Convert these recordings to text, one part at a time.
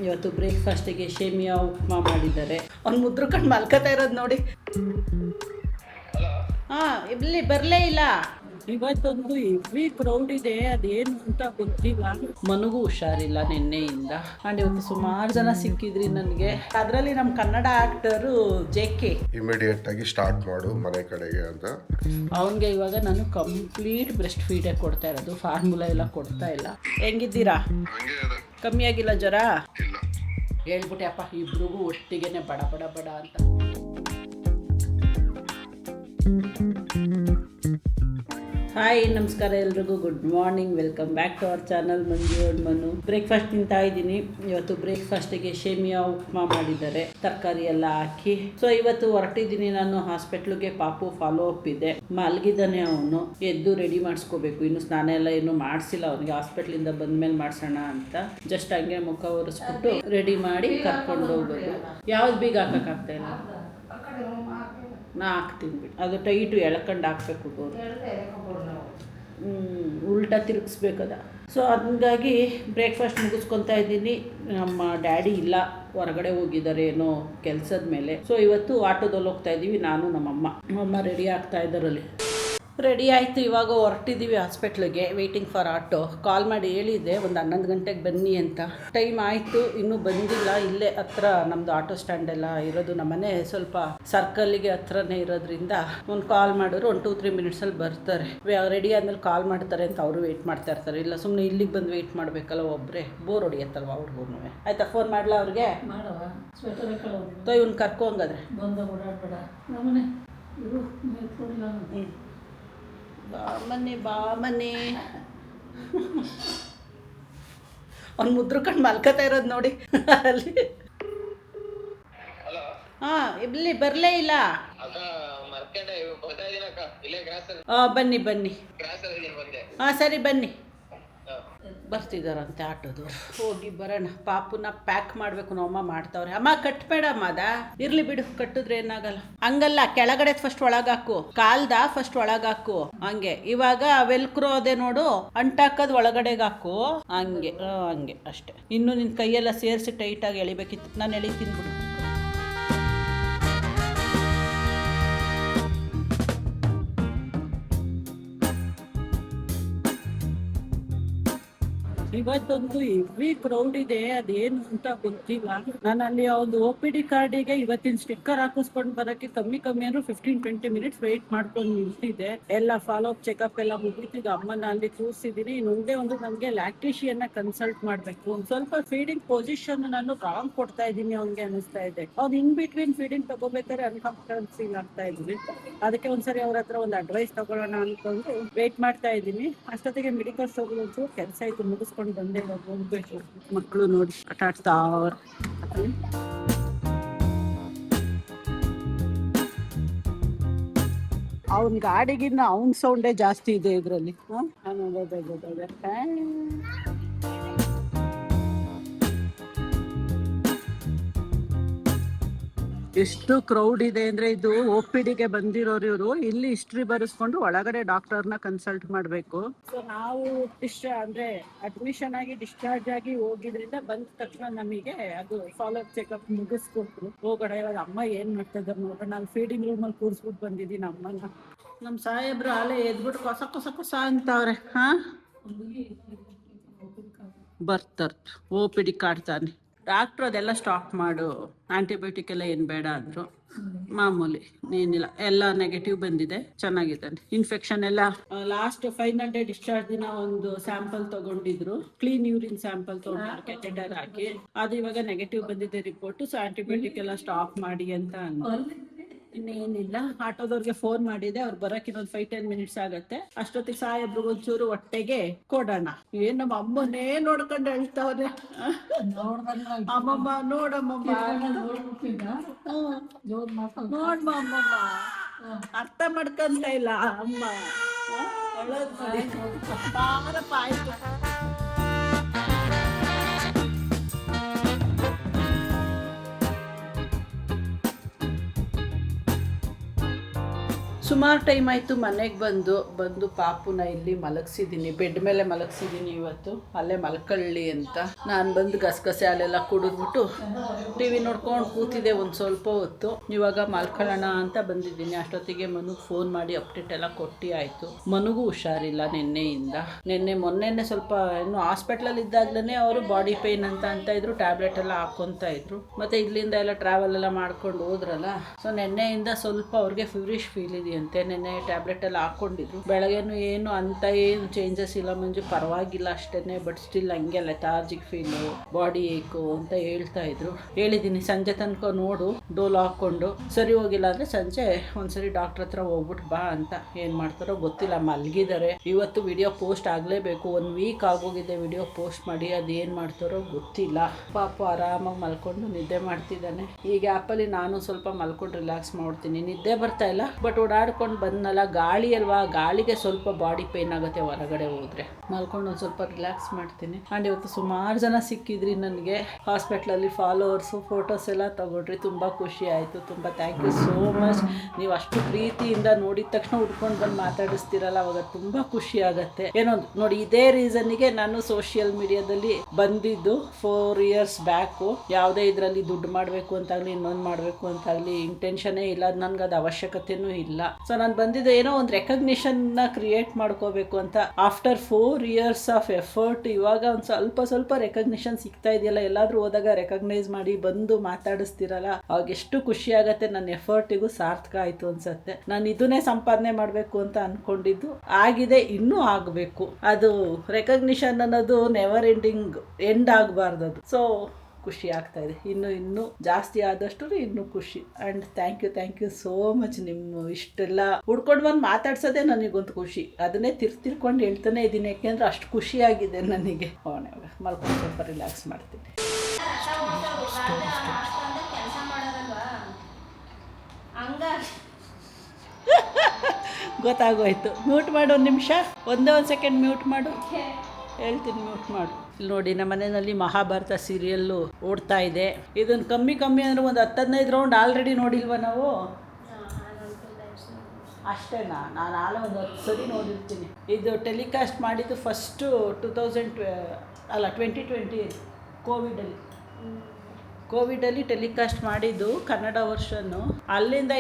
ಇವತ್ತು ಬ್ರೇಕ್ಫಾಸ್ಟಿಗೆ ಶೇಮಿಯಾ ಉಪ್ಮಾ ಮಾಡಿದ್ದಾರೆ. ಅವ್ನು ಮುದ್ರಕೊಂಡು ಮಲ್ಕೋತಾ ಇರೋದು ನೋಡಿ. ಇಲ್ಲಿ ಬರಲೇ ಇಲ್ಲ. ಇವತ್ತೊಂದು ಹೆವಿ ಕ್ರೌಡ್ ಇದೆ, ಅದೇನು ಅಂತ ಗೊತ್ತಿಲ್ಲ. ಮನಗೂ ಹುಷಾರಿಲ್ಲ ನಿನ್ನೆಯಿಂದ. ಆ್ಯಂಡ್ ಇವತ್ತು ಸುಮಾರು ಜನ ಸಿಕ್ಕಿದ್ರಿ ನನಗೆ. ಅದರಲ್ಲಿ ನಮ್ಮ ಕನ್ನಡ ಆ್ಯಕ್ಟರು JK ಇಮಿಡಿಯೇಟ್ ಆಗಿ ಸ್ಟಾರ್ಟ್ ಮಾಡು ಮನೆ ಕಡೆಗೆ ಅಂತ. ಅವನಿಗೆ ಇವಾಗ ನಾನು ಕಂಪ್ಲೀಟ್ ಬ್ರೆಸ್ಟ್ ಫೀಡೇ ಕೊಡ್ತಾ ಇರೋದು, ಫಾರ್ಮುಲಾ ಎಲ್ಲ ಕೊಡ್ತಾ ಇಲ್ಲ. ಹೆಂಗಿದ್ದೀರಾ? ಕಮ್ಮಿ ಆಗಿಲ್ಲ ಜ್ವರ? ಹೇಳ್ಬಿಟ್ಟೆ ಅಪ್ಪ, ಇಬ್ರಿಗೂ ಒಟ್ಟಿಗೆನೆ ಬಡ ಬಡ ಬಡ ಅಂತ. ಹಾಯ್, ನಮಸ್ಕಾರ ಎಲ್ರಿಗೂ. Good morning, welcome back to our channel Manju and Manu. Breakfast ತಿಂತಾ ಇದ್ದೀನಿ. ಇವತ್ತು ಬ್ರೇಕ್ಫಾಸ್ಟಿಗೆ ಶೇಮಿಯಾ ಉಪ್ಮಾ ಮಾಡಿದ್ದಾರೆ, ತರಕಾರಿ ಎಲ್ಲ ಹಾಕಿ. ಸೊ ಇವತ್ತು ಹೊರಟಿದ್ದೀನಿ ನಾನು ಹಾಸ್ಪಿಟ್ಲಿಗೆ. ಪಾಪು ಫಾಲೋ ಅಪ್ ಇದೆ, ಮಲಗಿದ್ದಾನೆ ಅವನು. ಎದ್ದು ರೆಡಿ ಮಾಡಿಸ್ಕೋಬೇಕು. ಇನ್ನು ಸ್ನಾನ ಎಲ್ಲ ಏನು ಮಾಡಿಸಿಲ್ಲ ಅವನಿಗೆ, ಹಾಸ್ಪಿಟ್ಲಿಂದ ಬಂದ್ಮೇಲೆ ಮಾಡಿಸೋಣ ಅಂತ. ಜಸ್ಟ್ ಹಂಗೆ ಮುಖ ಒರೆಸ್ಬಿಟ್ಟು ರೆಡಿ ಮಾಡಿ ಕರ್ಕೊಂಡು ಹೋಗೋದು. ಯಾವ್ದು ಬೀಗ ಹಾಕೋಕ್ಕಾಗ್ತಾ ಇಲ್ಲ, ನಾ ಹಾಕ್ತೀನಿ ಬಿಡಿ. ಅದು ಟೈಟು ಎಳ್ಕೊಂಡು ಹಾಕ್ಬೇಕು, ಉಲ್ಟಾ ತಿರುಗಿಸ್ಬೇಕದ. ಸೊ ಹಂಗಾಗಿ ಬ್ರೇಕ್ಫಾಸ್ಟ್ ಮುಗಿಸ್ಕೊತಾ ಇದ್ದೀನಿ. ನಮ್ಮ ಡ್ಯಾಡಿ ಇಲ್ಲ, ಹೊರಗಡೆ ಹೋಗಿದ್ದಾರೆ ಏನೋ ಕೆಲಸದ ಮೇಲೆ. ಸೊ ಇವತ್ತು ಆಟೋದಲ್ಲಿ ಹೋಗ್ತಾ ಇದ್ದೀವಿ, ನಾನು ನಮ್ಮಮ್ಮ ರೆಡಿ ಆಗ್ತಾ ಇದ್ದಾರಲ್ಲಿ. ರೆಡಿ ಆಯಿತು, ಇವಾಗ ಹೊರಟಿದ್ದೀವಿ ಹಾಸ್ಪಿಟ್ಲಿಗೆ. Waiting for auto. ಕಾಲ್ ಮಾಡಿ ಹೇಳಿದ್ದೆ ಒಂದು 11 ಗಂಟೆಗೆ ಬನ್ನಿ ಅಂತ. ಟೈಮ್ ಆಯಿತು, ಇನ್ನೂ ಬಂದಿಲ್ಲ. ಇಲ್ಲೇ ಹತ್ರ ನಮ್ಮದು ಆಟೋ ಸ್ಟ್ಯಾಂಡ್ ಎಲ್ಲ ಇರೋದು, ನಮ್ಮನೆ ಸ್ವಲ್ಪ ಸರ್ಕಲ್ಲಿಗೆ ಹತ್ರನೇ ಇರೋದ್ರಿಂದ ಒಂದು ಕಾಲ್ ಮಾಡಿದ್ರು ಒಂದು 2-3 ಮಿನಿಟ್ಸಲ್ಲಿ ಬರ್ತಾರೆ. ರೆಡಿ ಆದಮೇಲೆ ಕಾಲ್ ಮಾಡ್ತಾರೆ ಅಂತ ಅವರು ವೆಯ್ಟ್ ಮಾಡ್ತಾ ಇರ್ತಾರೆ. ಇಲ್ಲ ಸುಮ್ಮನೆ ಇಲ್ಲಿಗೆ ಬಂದು ವೆಯ್ಟ್ ಮಾಡಬೇಕಲ್ಲ, ಒಬ್ಬರೇ ಬೋರ್ ಹೊಡಿಯತ್ತಲ್ವ ಅವ್ರಿಗೂ. ಆಯಿತಾ, ಫೋನ್ ಮಾಡಲಾ ಅವ್ರಿಗೆ? ಇವ್ನು ಕರ್ಕೊಂಗಾದ್ರೆ ಬಾ ಮನೆ ಅವ್ನು ಮುದ್ರಕೊಂಡು ಮಲ್ಕೋತಾ ಇರೋದು ನೋಡಿ ಅಲ್ಲಿ. ಇಲ್ಲಿ ಬರಲೇ ಇಲ್ಲ. ಬನ್ನಿ ಸರಿ ಬನ್ನಿ. ಬರ್ತಿದಾರಂತೆ ಆಟೋದವ್ರು. ಹೋಗಿ ಬರೋಣ. ಪಾಪುನ ಪ್ಯಾಕ್ ಮಾಡಬೇಕು, ನಮ್ಮಮ್ಮ ಮಾಡ್ತಾವ್ರೆ. ಅಮ್ಮ ಕಟ್ಬೇಡಮ್ಮ, ಅದ ಇರ್ಲಿ ಬಿಡು, ಕಟ್ಟಿದ್ರೆ ಏನಾಗಲ್ಲ. ಹಂಗಲ್ಲ, ಕೆಳಗಡೆ ಫಸ್ಟ್ ಒಳಗಾಕು, ಕಾಲ್ದ ಫಸ್ಟ್ ಒಳಗಾಕು. ಹಂಗೆ ಇವಾಗ ವೆಲ್ಕ್ರೋ ಅದೇ ನೋಡು, ಅಂಟಾಕದ್ ಒಳಗಡೆಗೆ ಹಾಕು. ಹಂಗೆ ಹಂಗೆ ಅಷ್ಟೆ. ಇನ್ನು ನಿನ್ನ ಕೈಯೆಲ್ಲ ಸೇರಿಸಿ ಟೈಟಾಗಿ ಎಳಿಬೇಕಿತ್ತು. ನಾನು ಎಳಿತೀನಿ ಬಿಡು. ಇವತ್ತೊಂದು ಹೆವಿ ಕ್ರೌಡ್ ಇದೆ, ಅದೇನು ಅಂತ ಗೊತ್ತಿಲ್ಲ. ನಾನು ಅಲ್ಲಿ ಒಂದು OPD ಕಾರ್ಡಿಗೆ ಇವತ್ತಿನ ಸ್ಟಿಕ್ಕರ್ ಹಾಕಿಸ್ಕೊಂಡು ಬರೋಕ್ಕೆ ಕಮ್ಮಿ ಅಂದ್ರೆ 15-20 ಮಿನಿಟ್ಸ್ ವೆಯ್ಟ್ ಮಾಡ್ಕೊಂಡು ನಿಲ್ತಿದ್ದೆ. ಎಲ್ಲ ಫಾಲೋ ಅಪ್ ಚೆಕಪ್ ಎಲ್ಲ ಮುಗಿತಿದ್ದು. ಅಮ್ಮನ ಅಲ್ಲಿ ಕೂರಿಸಿದ್ದೀನಿ. ಮುಂದೆ ಒಂದು ನಮಗೆ ಲ್ಯಾಕ್ಟೇಷಿಯನ್ನ ಕನ್ಸಲ್ಟ್ ಮಾಡಬೇಕು. ಒಂದು ಸ್ವಲ್ಪ ಫೀಡಿಂಗ್ ಪೊಸಿಷನ್ ನಾನು ರಾಂಗ್ ಕೊಡ್ತಾ ಇದ್ದೀನಿ ಅವ್ನಿಗೆ ಅನಿಸ್ತಾ ಇದೆ. ಅವ್ನು ಇನ್ ಬಿಟ್ವೀನ್ ಫೀಡಿಂಗ್ ತಗೋಬೇಕಾದ್ರೆ ಅನ್ಕಂಫರ್ಟಬಲ್ ಫೀಲ್ ಆಗ್ತಾ ಇದ್ದೀನಿ. ಅದಕ್ಕೆ ಒಂದ್ಸರಿ ಅವ್ರ ಹತ್ರ ಒಂದು ಅಡ್ವೈಸ್ ತಗೊಳ್ಳೋಣ ಅನ್ಕೊಂಡು ವೆಯ್ಟ್ ಮಾಡ್ತಾ ಇದ್ದೀನಿ. ಅಷ್ಟೊತ್ತಿಗೆ ಮೆಡಿಕಲ್ ಸ್ಟೋರ್ ಒಂಚೂರು ಕೆಲಸ ಆಯ್ತು, ಮುಗಿಸ್ಕೊಂಡು ಬಂದೆ. ಹೋಗ್ಬೇಕು. ಮಕ್ಕಳು ನೋಡಿ ಆಟ ಆಡ್ತಾ ಅವನ್ ಗಾಡಿಗಿನ್ನ ಅವನ್ ಸೌಂಡೇ ಜಾಸ್ತಿ ಇದೆ ಇದ್ರಲ್ಲಿ. ಎಷ್ಟು ಕ್ರೌಡ್ ಇದೆ ಅಂದ್ರೆ, ಇದು OPDಗೆ ಬಂದಿರೋರು ಇವರು. ಇಲ್ಲಿ ಹಿಸ್ಟ್ರಿ ಬರೆಸ್ಕೊಂಡು ಒಳಗಡೆ ಡಾಕ್ಟರ್ನ ಕನ್ಸಲ್ಟ್ ಮಾಡಬೇಕು. ಸೊ ನಾವು ಅಂದ್ರೆ ಅಡ್ಮಿಷನ್ ಆಗಿ ಡಿಸ್ಚಾರ್ಜ್ ಆಗಿ ಹೋಗಿದ್ರಿಂದ ಬಂದ ತಕ್ಷಣ ನಮಗೆ ಅದು ಫಾಲೋ ಅಪ್ ಚೆಕಪ್ ಮುಗಿಸ್ಕೊಟ್ರು. ಹೋಗೋಣ ಇವಾಗ. ಅಮ್ಮ ಏನ್ ಮಾಡ್ತಾ ಇದಾರೆ ನೋಡ್ರಿ. ನಾನು ಫೀಡಿಂಗ್ ರೂಮ್ ಅಲ್ಲಿ ಕೂರಿಸ್ಬಿಟ್ಟು ಬಂದಿದ್ದೀನಿ ಅಮ್ಮನ. ನಮ್ಮ ಸಾಹೇಬ್ರು ಅಲ್ಲೇ ಎದ್ಬಿಟ್ಟು ಕೊಸ ಅಂತವ್ರೆ. ಬರ್ತಾರ OPD ಕಾರ್ಡ್ ತಾನೆ. ಡಾಕ್ಟ್ರು ಅದೆಲ್ಲ ಸ್ಟಾಪ್ ಮಾಡು, ಆಂಟಿಬಯೋಟಿಕ್ ಎಲ್ಲ ಏನು ಬೇಡ ಅಂದರು. ಮಾಮೂಲಿ ಏನಿಲ್ಲ, ಎಲ್ಲ ನೆಗೆಟಿವ್ ಬಂದಿದೆ, ಚೆನ್ನಾಗಿದ್ದಾನೆ. ಇನ್ಫೆಕ್ಷನ್ ಎಲ್ಲ ಲಾಸ್ಟ್ ಫೈನಲ್ ಡೇ ಡಿಸ್ಚಾರ್ಜ್ ದಿನ ಒಂದು ಸ್ಯಾಂಪಲ್ ತಗೊಂಡಿದ್ರು, ಕ್ಲೀನ್ ಯೂರಿನ್ ಸ್ಯಾಂಪಲ್ ತಗೊಂಡು ಕೆಟೆಟರ್ ಹಾಕಿ. ಅದು ಇವಾಗ ನೆಗೆಟಿವ್ ಬಂದಿದೆ ರಿಪೋರ್ಟ್. ಸೊ ಆಂಟಿಬಯೋಟಿಕ್ ಎಲ್ಲ ಸ್ಟಾಪ್ ಮಾಡಿ ಅಂತ ಅಂದ್ರು. ಇನ್ನೇನಿಲ್ಲ, ಆಟೋದವ್ರಿಗೆ ಫೋನ್ ಮಾಡಿದೆ. ಅವ್ರು ಬರಕ್ಕೆ ಇನ್ನೊಂದು 5-10 ಮಿನಿಟ್ಸ್ ಆಗತ್ತೆ. ಅಷ್ಟೊತ್ತಿಗೆ ಸಾಹೇಬ್ರಿಗೆ ಒಂಚೂರು ಹೊಟ್ಟೆಗೆ ಕೊಡೋಣ. ಏನ್ ನಮ್ಮ ಅಮ್ಮನೇ ನೋಡ್ಕೊಂಡು ಹೇಳ್ತಾವ್ರೆ. ಅಮ್ಮಮ್ಮ ನೋಡಮ್ಮಮ್ಮ, ನೋಡ್ಮಮ್ಮ, ಅರ್ಥ ಮಾಡ್ಕೊಂತ ಇಲ್ಲ ಅಮ್ಮ. ಆಯ್ತು. ಸುಮಾರು ಟೈಮ್ ಆಯಿತು ಮನೆಗೆ ಬಂದು ಪಾಪುನ ಇಲ್ಲಿ ಮಲಗಿಸಿದ್ದೀನಿ, ಬೆಡ್ ಮೇಲೆ ಮಲಗಿಸಿದ್ದೀನಿ. ಇವತ್ತು ಅಲ್ಲೇ ಮಲ್ಕೊಳ್ಳಿ ಅಂತ ನಾನು ಬಂದು ಗಸಗಸೆ ಹಾಲೆಲ್ಲ ಕುಡಿದ್ಬಿಟ್ಟು ಟಿ ವಿ ನೋಡ್ಕೊಂಡು ಕೂತಿದ್ದೆ ಒಂದು ಸ್ವಲ್ಪ ಹೊತ್ತು. ಇವಾಗ ಮಲ್ಕೊಳ್ಳೋಣ ಅಂತ ಬಂದಿದ್ದೀನಿ. ಅಷ್ಟೊತ್ತಿಗೆ ಮನುಗೆ ಫೋನ್ ಮಾಡಿ ಅಪ್ಡೇಟ್ ಎಲ್ಲ ಕೊಟ್ಟು ಆಯಿತು. ಮನುಗೂ ಹುಷಾರಿಲ್ಲ ಮೊನ್ನೆ ಸ್ವಲ್ಪ ಇನ್ನು ಹಾಸ್ಪಿಟ್ಲಲ್ಲಿ ಇದ್ದಾಗಲೇ ಅವರು ಬಾಡಿ ಪೇಯ್ನ್ ಅಂತ ಇದ್ರು, ಟ್ಯಾಬ್ಲೆಟ್ ಎಲ್ಲ ಹಾಕ್ಕೊತಾ ಇದ್ರು. ಮತ್ತು ಇಲ್ಲಿಂದ ಎಲ್ಲ ಟ್ರಾವೆಲ್ ಎಲ್ಲ ಮಾಡ್ಕೊಂಡು ಹೋದ್ರಲ್ಲ, ಸೊ ನೆನ್ನೆಯಿಂದ ಸ್ವಲ್ಪ ಅವ್ರಿಗೆ ಫೀವರಿಶ್ ಫೀಲ್ ಇದೆಯಂತೆ. ನೆನ್ನೆ ಟ್ಯಾಬ್ಲೆಟ್ ಎಲ್ಲ ಹಾಕ್ಕೊಂಡಿದ್ರು. ಬೆಳಗ್ಗೆನೂ ಏನು ಅಂತ ಏನು ಚೇಂಜಸ್ ಇಲ್ಲ ಮಂಜು, ಪರವಾಗಿಲ್ಲ ಅಷ್ಟೇ, ಬಟ್ ಸ್ಟಿಲ್ ಹಂಗೆ ಲೆಥಾರ್ಜಿಕ್ ಫೀಲು, ಬಾಡಿ ಏಕು ಅಂತ ಹೇಳ್ತಾ ಇದ್ರು. ಹೇಳಿದ್ದೀನಿ ಸಂಜೆ ತನಕ ನೋಡು, ಡೋಲ್ ಹಾಕ್ಕೊಂಡು ಸರಿ ಹೋಗಿಲ್ಲ ಅಂದರೆ ಸಂಜೆ ಒಂದ್ಸರಿ ಡಾಕ್ಟ್ರ್ ಹತ್ರ ಹೋಗ್ಬಿಟ್ಟು ಬಾ ಅಂತ. ಏನು ಮಾಡ್ತಾರೋ ಗೊತ್ತಿಲ್ಲ, ಮಲಗಿದ್ದಾರೆ. ಇವತ್ತು ವಿಡಿಯೋ ಪೋಸ್ಟ್ ಆಗಲೇಬೇಕು, 1 ವೀಕ್ ಆಗೋಗಿದೆ ವಿಡಿಯೋ ಪೋಸ್ಟ್ ಮಾಡಿ. ಅದೇನು ಮಾಡ್ತಾರೋ ಗೊತ್ತಿಲ್ಲ. ಪಾಪ ಆರಾಮಾಗಿ ಮಲ್ಕೊಂಡು ನಿದ್ದೆ ಮಾಡ್ತಿದ್ದಾನೆ. ಈಗ ಆ್ಯಪಲ್ಲಿ ನಾನು ಸ್ವಲ್ಪ ಮಲ್ಕೊಂಡು ರಿಲ್ಯಾಕ್ಸ್ ಮಾಡ್ತೀನಿ. ನಿದ್ದೆ ಬರ್ತಾ ಇಲ್ಲ, ಬಟ್ ಓಡಾಡ್ಕೊಂಡು ಬಂದನಲ್ಲ, ಗಾಳಿ ಅಲ್ವಾ, ಗಾಳಿಗೆ ಸ್ವಲ್ಪ ಬಾಡಿ ಪೇಯ್ನ್ ಆಗುತ್ತೆ ಹೊರಗಡೆ ಹೋದರೆ. ಮಲ್ಕೊಂಡು ಒಂದು ಸ್ವಲ್ಪ ರಿಲ್ಯಾಕ್ಸ್ ಮಾಡ್ತೀನಿ. ಆ್ಯಂಡ್ ಇವತ್ತು ಸುಮಾರು ಜನ ಸಿಕ್ಕಿದ್ರಿ ನನಗೆ ಹಾಸ್ಪಿಟ್ಲಲ್ಲಿ, ಫಾಲೋವರ್ಸು, ಫೋಟೋಸ್ ಎಲ್ಲ ತೊಗೊಂಡ್ರಿ. ತುಂಬ ಖುಷಿ ಆಯಿತು. ತುಂಬ ಥ್ಯಾಂಕ್ ಯು ಸೋ ಮಚ್. ನೀವು ಅಷ್ಟು ಪ್ರೀತಿಯಿಂದ ನೋಡಿದ ತಕ್ಷಣ ಹುಡ್ಕೊಂಡು ಬಂದು ಮಾತಾಡಿಸ್ತೀರಲ್ಲ, ಅವಾಗ ತುಂಬ ಖುಷಿ ಆಗುತ್ತೆ. ಏನೋ ನೋಡಿ, ಇದೇ ರೀಸನ್ನಿಗೆ ನಾನು ಸೋಷಿಯಲ್ ಮೀಡಿಯಾದಲ್ಲಿ ಬಂದಿದ್ದು 4 ಇಯರ್ಸ್ ಬ್ಯಾಕು. ಯಾವುದೇ ಇದರಲ್ಲಿ ದುಡ್ಡು ಮಾಡಬೇಕು ಅಂತಾಗಲಿ ಇನ್ನೊಂದು ಮಾಡಬೇಕು ಅಂತಾಗಲಿ ಇಂಟೆನ್ಷನ್ನೇ ಇಲ್ಲ, ನನಗೆ ಅದು ಅವಶ್ಯಕತೆಯೂ ಇಲ್ಲ. ಸೊ ನಾನು ಬಂದಿದ್ದು ಏನೋ ಒಂದು ರೆಕಗ್ನಿಷನ್ನ ಕ್ರಿಯೇಟ್ ಮಾಡ್ಕೋಬೇಕು ಅಂತ. ಆಫ್ಟರ್ 4 ಇಯರ್ಸ್ ಆಫ್ ಎಫರ್ಟ್ ಇವಾಗ ಒಂದು ಸ್ವಲ್ಪ ರೆಕಗ್ನಿಷನ್ ಸಿಗ್ತಾ ಇದೆಯಲ್ಲ. ಎಲ್ಲಾದರೂ ಹೋದಾಗ ರೆಕಗ್ನೈಸ್ ಮಾಡಿ ಬಂದು ಮಾತಾಡಿಸ್ತಿರಲ್ಲ, ಅವಾಗ ಎಷ್ಟು ಖುಷಿ ಆಗುತ್ತೆ. ನನ್ನ ಎಫರ್ಟಿಗೂ ಸಾರ್ಥಕ ಆಯಿತು ಅನ್ಸುತ್ತೆ. ನಾನು ಇದನ್ನೇ ಸಂಪಾದನೆ ಮಾಡಬೇಕು ಅಂತ ಅಂದ್ಕೊಂಡಿದ್ದು ಆಗಿದೆ, ಇನ್ನೂ ಆಗಬೇಕು. ಅದು ರೆಕಗ್ನಿಷನ್ ಅನ್ನೋದು ನೆವರ್ ಎಂಡ್ ಆಗಬಾರ್ದು ಅದು. ಸೊ ಖುಷಿ ಆಗ್ತಾ ಇದೆ. ಇನ್ನೂ ಜಾಸ್ತಿ ಆದಷ್ಟು ಇನ್ನೂ ಖುಷಿ. And thank you so much. ನಿಮ್ಮ ಇಷ್ಟೆಲ್ಲ ಹುಡ್ಕೊಂಡು ಬಂದು ಮಾತಾಡ್ಸೋದೇ ನನಗೊಂದು ಖುಷಿ. ಅದನ್ನೇ ತಿರ್ಕೊಂಡು ಹೇಳ್ತಾನೆ ಇದ್ದೀನಿ, ಯಾಕೆಂದರೆ ಅಷ್ಟು ಖುಷಿಯಾಗಿದೆ ನನಗೆ. ಮಲ್ಕೊಂಡು ಸ್ವಲ್ಪ ರಿಲ್ಯಾಕ್ಸ್ ಮಾಡ್ತೀನಿ. ಗೊತ್ತಾಗೋಯ್ತು. ಮ್ಯೂಟ್ ಮಾಡು, 1 ನಿಮಿಷ, ಒಂದೇ 1 ಸೆಕೆಂಡ್ ಮ್ಯೂಟ್ ಮಾಡು, ಹೇಳ್ತೀನಿ ಮ್ಯೂಟ್ ಮಾಡು. ಇಲ್ಲಿ ನೋಡಿ, ನಮ್ಮ ಮನೆಯಲ್ಲಿ ಮಹಾಭಾರತ ಸೀರಿಯಲ್ಲು ಓಡ್ತಾ ಇದೆ. ಇದನ್ನು ಕಮ್ಮಿ ಅಂದರೆ ಒಂದು 10-15 ರೌಂಡ್ ಆಲ್ರೆಡಿ ನೋಡಿಲ್ವ ನಾವು? ಅಷ್ಟೇನಾ? ನಾನು ಆಲೆ ಒಂದು 10 ಸರಿ ನೋಡಿರ್ತೀನಿ. ಇದು ಟೆಲಿಕಾಸ್ಟ್ ಮಾಡಿದ್ದು ಫಸ್ಟು 2020 ಕೋವಿಡಲ್ಲಿ ಟೆಲಿಕಾಸ್ಟ್ ಮಾಡಿದ್ದು ಕನ್ನಡ ವರ್ಷನ್ನು. ಅಲ್ಲಿಂದ